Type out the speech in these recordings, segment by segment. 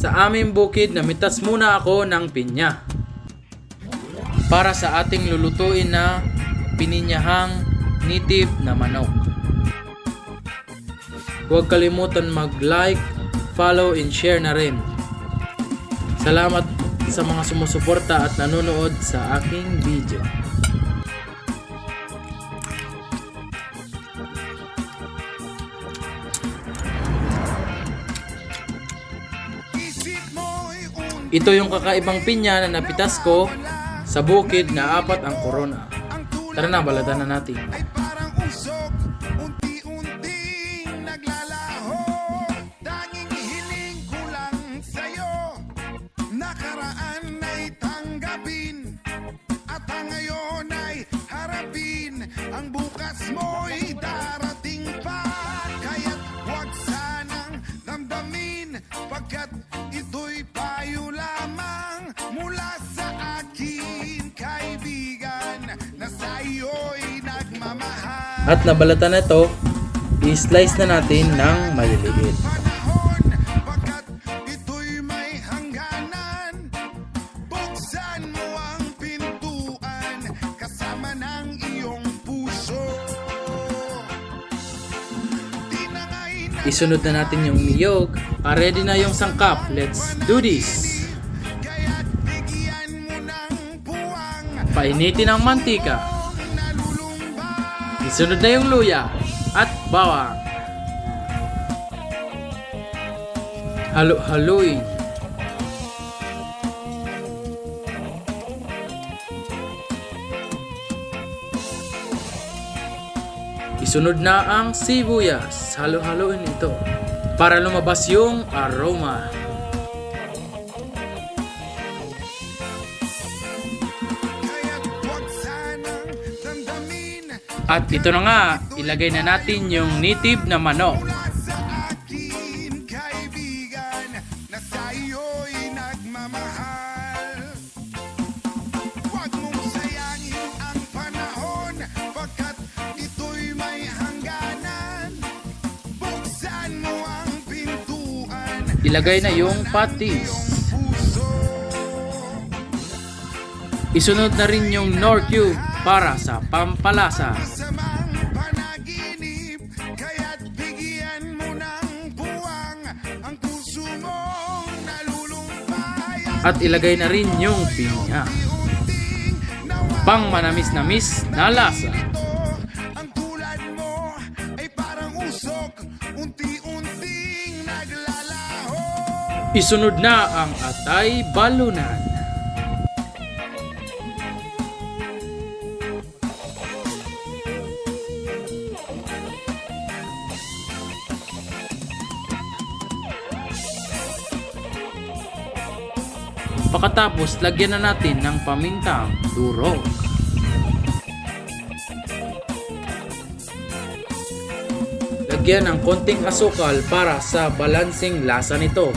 Sa aming bukid, namitas muna ako ng pinya para sa ating lulutuin na pininyahang native na manok. Huwag kalimutan mag-like, follow, and share na rin. Salamat sa mga sumusuporta at nanonood sa aking video. Ito yung kakaibang pinya na napitas ko sa bukid na 4 ang korona. Tara na, balatan na natin. Ay parang usok, unti-unting naglalaho. Tanging hiling ko lang sa'yo, nakaraan ay tanggapin, at ang ngayon ay harapin. Ang bukas mo'y darating pa, kaya't huwag sanang damdamin, pagkat ito'y payo lamang mula sa akin, kaibigan, na sa iyo'y nagmamahal. At nabalatan na ito, i-slice na natin ng maliliit. Panahon, pagkat ito'y may hangganan, buksan mo ang pintuan, kasama ng iyong puso. Tinangay na Isunod na natin yung niyog. Ready na yung sangkap. Let's do this! kaya't bigyan mo ng puwang Painitin ang mantika. ang nalulumbay. Isunod na yung luya at bawang. Halo-haluin. Isunod na ang sibuyas. Halo-haluin ito para lumabas yung aroma. Kaya't huwag sanang damdamin, At ito na nga, ilagay na natin yung native na manok. mula sa akin, kaibigan, na sa iyo'y nagmamahal. Huwag mong sayangin ang panahon, pagkat ito'y may hangganan. Buksan mo ang pintuan, Ilagay na yung patis. puso. Isunod na rin yung Knorr cube para sa pampalasa. Masamang panaginip, kaya't bigyan mo ng puwang ang puso mong nalulumbay. At ilagay na rin yung pinya. Unti-unting nawa Pang manamis-namis na lasa. ito, ang tulad mo ay parang usok, unti-unting naglalaho. Isunod na ang atay balunan. Pagkatapos, lagyan na natin ng pamintang durog. Lagyan ng konting asukal para sa balansing lasa nito.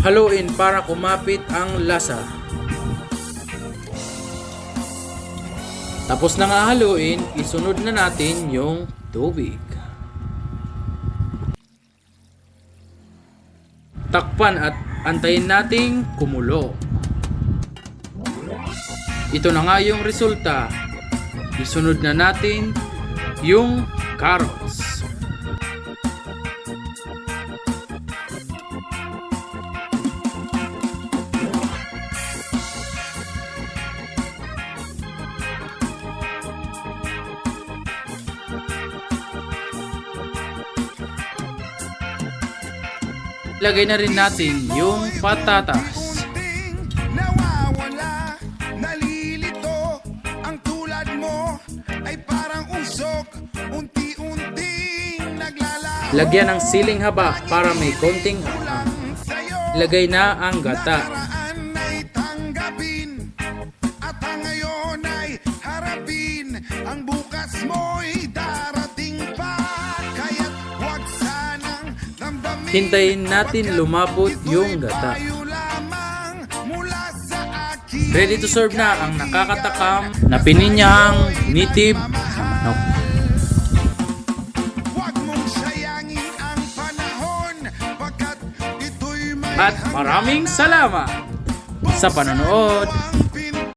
Haluin para kumapit ang lasa. Tapos na nga haluin, isunod na natin yung tubig. Takpan at antayin nating kumulo. Ito na nga yung resulta. Isunod na natin yung carrots. Lagay na rin natin yung patatas. Unting nawawala, nalilito, ang tulad mo ay parang usok, unti-unting naglalaho. Lagyan ng siling haba para may konting anghang. Sa'yo, Ilagay na ang gata. nakaraan ay tanggapin, at ang ngayon ay harapin. Ang bukas mo'y darating pa, kaya't huwag sanang damdamin. Hintayin natin lumapot yung gata. Payo lamang mula sa akin, Ready to serve na ang nakakatakam na pininyahang native na manok. Huwag mong sayangin ang panahon, At maraming salamat sa panonood.